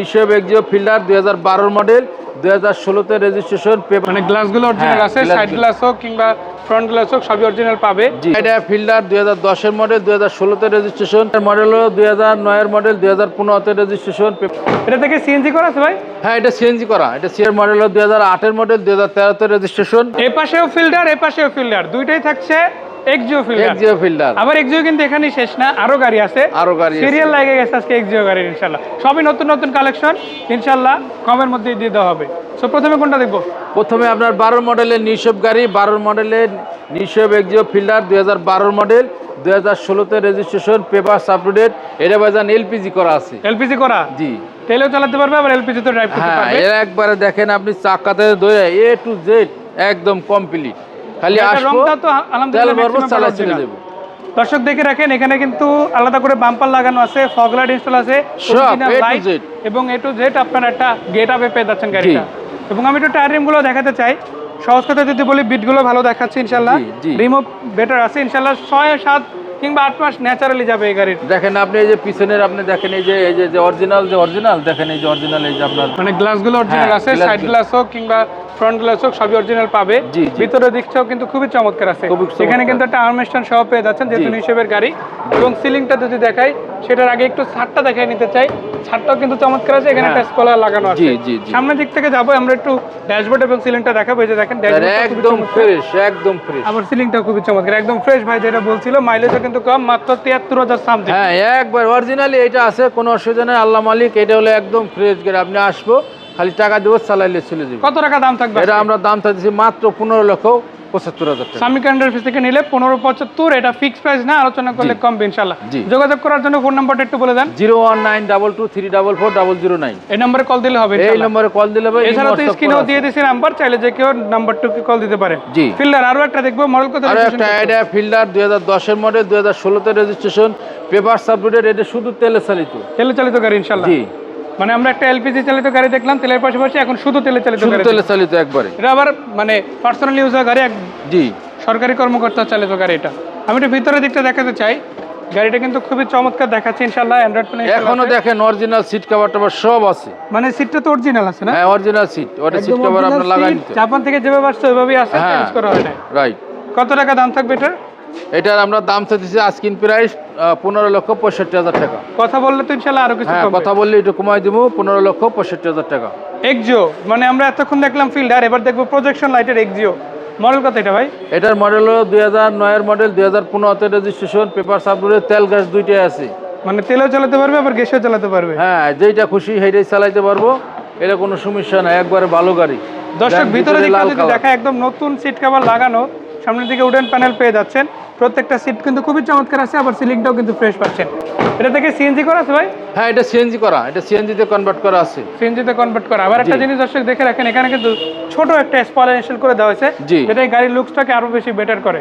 হিসেব Axio fielder 2012 model 2016 তে registration paper মানে গ্লাসগুলো অরিজিনাল আছে, সাইড গ্লাস হোক কিংবা ফ্রন্ট গ্লাস হোক সবই অরিজিনাল পাবে। এটা ফিল্ডার 2010 এর মডেল 2016 তে রেজিস্ট্রেশন, মডেল হলো 2009 এর মডেল 2015 তে রেজিস্ট্রেশন। এটা থেকে সিএনজি করা আছে ভাই? হ্যাঁ, এটা সিএনজি করা। এটা সিএর মডেল হলো 2008 এর মডেল 2013 তে রেজিস্ট্রেশন। এই পাশেও ফিল্ডার, এই পাশেও ফিল্ডার, দুইটাই থাকছে এক্সিও ফিল্ডার। Axio fielder. আবার এক্সিও কিন্তু এখানেই শেষ না, আরো গাড়ি আছে, আরো গাড়ি আছে। সিরিয়াল লাগে গেছে আজকে এক্সিও গাড়ির ইনশাআল্লাহ। সবই নতুন নতুন কালেকশন ইনশাআল্লাহ, কমের মধ্যে দিয়ে দেওয়া হবে। সো প্রথমে কোনটা দেখবো? প্রথমে আপনার 12 মডেলের নিশব গাড়ি, 12 মডেলের নিশব এক্সিও ফিল্ডার 2012 মডেল 2016 তে registration, paper up to date. এটা বাজান এলপিজি করা আছে। এলপিজি করা? জি। তেলেও চালাতে পারবে, আবার এলপিজি তো ড্রাইভ করতে পারবে। হ্যাঁ, এর একবারে দেখেন আপনি চাকাতে ধরে এ টু জেড একদম কমপ্লিট। খালি আসবো, রংটা তো আলহামদুলিল্লাহ তেল ভরবো, চালা চলে যাব। দর্শক দেখে রাখেন, এখানে কিন্তু আলাদা করে বাম্পার লাগানো আছে, ফগ লাইট ইনস্টল আছে, অরিজিনাল লাইট এবং এ টু জেড আপনার একটা গেট আপে পেয়ে যাচ্ছেন গাড়িটা। এবং আমি একটু টায়ার রিমগুলো দেখাতে চাই। সহজ কথা যদি বলি, বিটগুলো ভালো দেখাচ্ছে ইনশাআল্লাহ, রিমও বেটার আছে ইনশাআল্লাহ। 6, 7 কিংবা 8 মাস ন্যাচারালি যাবে এই গাড়ির। দেখেন আপনি এই যে পিছনের, আপনি দেখেন এই যে অরিজিনাল, দেখেন এই যে অরিজিনাল, এই যে আপনার মানে গ্লাসগুলো অরিজিনাল আছে, সাইড গ্লাস হোক কিংবা ফ্রন্ট গ্লাস হোক সবই অরিজিনাল পাবে। ভিতরের দিকটাও কিন্তু খুবই চমৎকার আছে। এখানে কিন্তু একটা আর্মরেস্টন সহ পেয়ে যাচ্ছেন, যেহেতু হিসেবের গাড়ি। এবং সিলিংটা যদি দেখাই, সেটার আগে একটু ছাদটা দেখাই নিতে চাই। ছাদটাও কিন্তু চমৎকার আছে, এখানে একটা স্পয়লার লাগানো আছে। সামনের দিক থেকে যাবো আমরা, একটু ড্যাশবোর্ড এবং সিলিংটা দেখাবো। এই যে দেখেন, একদম ফ্রেশ, একদম ফ্রেশ। আবার সিলিংটাও খুবই চমৎকার, একদম ফ্রেশ ভাই। যেটা বলছিল মাইলেজও কিন্তু কম, মাত্র 73,000 সামথিং। হ্যাঁ, একবার অরিজিনালি এটা আছে, কোনো অসুবিধা নেই। আল্লাহ মালিক, এটা হলো একদম ফ্রেশ গাড়ি। আপনি আসবো, খালি টাকা দেবো, চালাইলে চলে যাবে। কত টাকা দাম থাকবে? এটা আমরা দাম চাইছি মাত্র 15,75,000 টাকা। সামি কারেন্টের অফিস থেকে নিলে 15,75,000। এটা ফিক্সড প্রাইস না, আলোচনা করলে কমবে ইনশাআল্লাহ। যোগাযোগ করার জন্য ফোন নাম্বারটা একটু বলে দেন। 0192234440009। এই নম্বরে কল দিলে হবে। এই নম্বরে কল দিলে হবে। এছাড়া তো স্ক্রিনেও দিয়ে দিয়েছি নাম্বার, চাইলে যে কেউ নাম্বারটাকে কল দিতে পারে। ফিল্ডার আরো একটা দেখবো, মডেল কত? আরো একটা আইডিয়া ফিল্ডার 2010 এর মডেল 2016 তে registration, paper up to date. এটা শুধু তেলে চালিত। তেলে চালিত গাড়ি ইনশাআল্লাহ। জি। মানে আমরা একটা এলপিজি চালিত গাড়ি দেখলাম, তেলের পাশাপাশি এখন শুধু তেলে চালিত গাড়ি। তেলে চালিত একবারে। এটা আবার মানে পার্সোনাল ইউজার গাড়ি। জি। সরকারি কর্মকর্তা চালিত গাড়ি এটা। আমি একটু ভিতরের দিকটা দেখাতে চাই। গাড়িটা কিন্তু খুবই চমৎকার দেখাচ্ছে ইনশাআল্লাহ। অ্যান্ড্রয়েড ফোনে এখনো দেখেন অরিজিনাল সিট কভার টভার সব আছে। মানে সিটটা তো অরিজিনাল আছে না? হ্যাঁ, অরিজিনাল সিট। ওটা সিট কভার আমরা লাগাই দিতে। জাপান থেকে যেভাবে আসছে ওইভাবেই আছে, চেঞ্জ করা হয় না। রাইট। কত টাকা দাম থাকবে এটার? এটার আমরা দাম চাইতেছি আস্কিং প্রাইস 15,65,000 টাকা। কথা বললে তো ইনশাআল্লাহ আরো কিছু কমবে। কথা বললে একটু কমাই দেবো, 15,65,000 টাকা। এক্সিও, মানে আমরা এতক্ষণ দেখলাম ফিল্ডার, এবার দেখবো প্রজেকশন লাইটের এক্সিও। মডেল কত এটা ভাই? এটার মডেল হলো 2009 এর মডেল 2015 তে registration, paper up to date, তেল গ্যাস দুইটাই আছে। মানে তেলেও চালাতে পারবে, আবার গ্যাসেও চালাতে পারবে। হ্যাঁ, যেটা খুশি সেইটাই চালাতে পারবো। এটা কোনো সমস্যা নাই, একবারে ভালো গাড়ি। দর্শক ভিতরে দিকটা যদি দেখা, একদম নতুন সিট কভার লাগানো, সামনের দিকে উডেন প্যানেল পেয়ে যাচ্ছেন। প্রত্যেকটা সিট কিন্তু খুবই চমৎকার আছে, আবার সিলিংটাও কিন্তু ফ্রেশ পাচ্ছেন। এটা থেকে সিএনজি করা আছে ভাই? হ্যাঁ, এটা সিএনজি করা। এটা সিএনজি তে কনভার্ট করা আছে। সিএনজি তে কনভার্ট করা। আবার একটা জিনিস দর্শক দেখে রাখেন, এখানে কিন্তু ছোট একটা স্পয়লার ইনস্টল করে দেওয়া হয়েছে, যেটা এই গাড়ির লুকসটাকে আরো বেশি বেটার করে।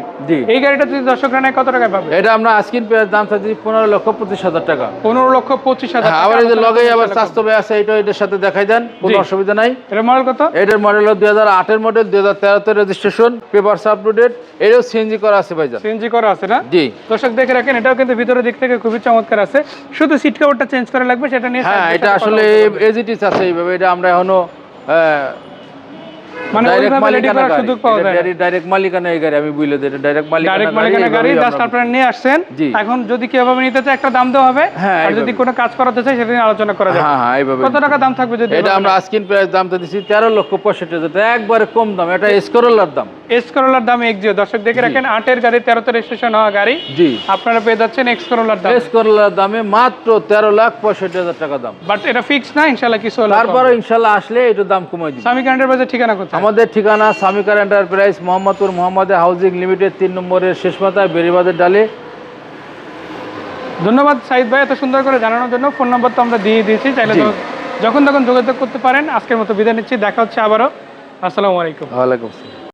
এই গাড়িটা যদি দর্শকরা নেয় কত টাকায় পাবে? এটা আমরা আস্কিং প্রাইস দাম চাইছি 15,25,000 টাকা। 15,25,000 টাকা। আবার এই যে লগেই আবার স্বাস্থ্য ব্যয় আছে, এটার সাথে দেখাই দেন, কোনো অসুবিধা নাই। এর মডেল কত? এটার মডেল হলো 2008 এর মডেল 2013 তে registration, paper up to date. এটাও সিএনজি করা আছে ভাইজান। সিএনজি করা আছে না? জি। দর্শক দেখে রাখেন, এটাও কিন্তু ভিতরের দিক থেকে খুবই চমৎকার আছে। শুধু সিট কভারটা চেঞ্জ করা লাগবে, সেটা নিয়ে। হ্যাঁ, এটা আসলে এজ ইট ইজ আছে এইভাবে। এটা আমরা এখনো মানে ওইভাবে রেডি করার সুযোগ পাওয়া যায়। ডাইরেক্ট মালিকানা এই গাড়ি, আমি বুঝলে দিই, এটা ডাইরেক্ট মালিকানা গাড়ি। জাস্ট আপনারা নিয়ে আসছেন। এখন যদি কিভাবে নিতে চায় একটা দাম দেওয়া হবে, আর যদি কোনো কাজ করাতে চায় সেটা নিয়ে আলোচনা করা যাবে। হ্যাঁ, এইভাবে। কত টাকা দাম থাকবে যদি? এটা আমরা আস্কিং প্রাইস দামটা দিছি 13,65,000 টাকা, একবারে কম দাম। এটা এসকরোলার দাম। এসকরোলার দাম এক্সিও। দর্শক দেখে রাখেন, 8 এর গাড়ি, 13 তে রেজিস্ট্রেশন হওয়া গাড়ি। জি। আপনারা পেয়ে যাচ্ছেন এসকরোলার দাম। এসকরোলার দামে মাত্র 13,65,000 টাকা দাম। বাট এটা ফিক্স না, ইনশাআল্লাহ কিছু হলো তারপরে ইনশাআল্লাহ আসলে এটা দাম কমাই দিই। সামি কারেন্টের বাজার ঠিকানা কোথায়? আমাদের ঠিকানা সামি কার এন্টারপ্রাইজ, মোহাম্মদপুর মোহাম্মদে হাউজিং লিমিটেড, 3 নম্বরের শেষ মাথায়, বেরিবাদের ডালে। ধন্যবাদ সাইদ ভাই এত সুন্দর করে জানানোর জন্য। ফোন নাম্বার তো আমরা দিয়ে দিয়েছি, চাইলে যখন তখন যোগাযোগ করতে পারেন। আজকের মতো বিদায় নিচ্ছি, দেখা হচ্ছে আবারও। আসসালামু আলাইকুম। ওয়ালাইকুম আসসালাম।